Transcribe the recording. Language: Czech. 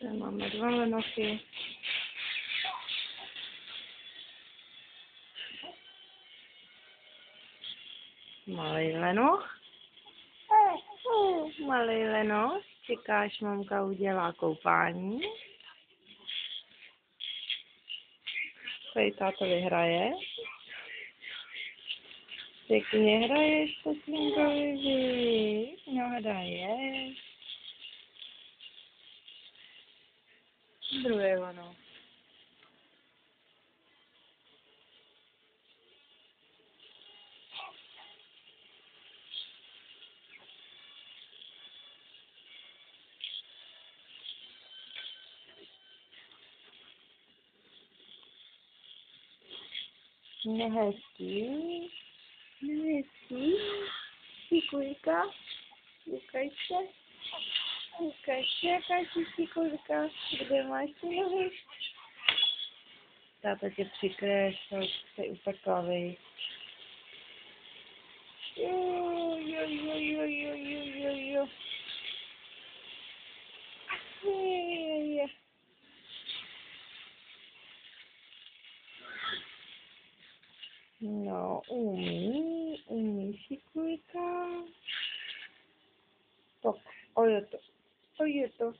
Tady máme 2 lenochy. Malý lenoch. Malý lenoch. Čekáš, mamka udělá koupání. Tady táto vyhraje. Pěkně hraješ, Teslínkovi, no hraješ. Druhý lenoch. Nehezký. Nehezký. Šikulka. Ukaž se. Ukaž se, jaká jsi šikulka. Kde máš ty nohy? Táta tě přikryje, jsi upeklavý. Jo. No, umí šikulka. Tak, o je to.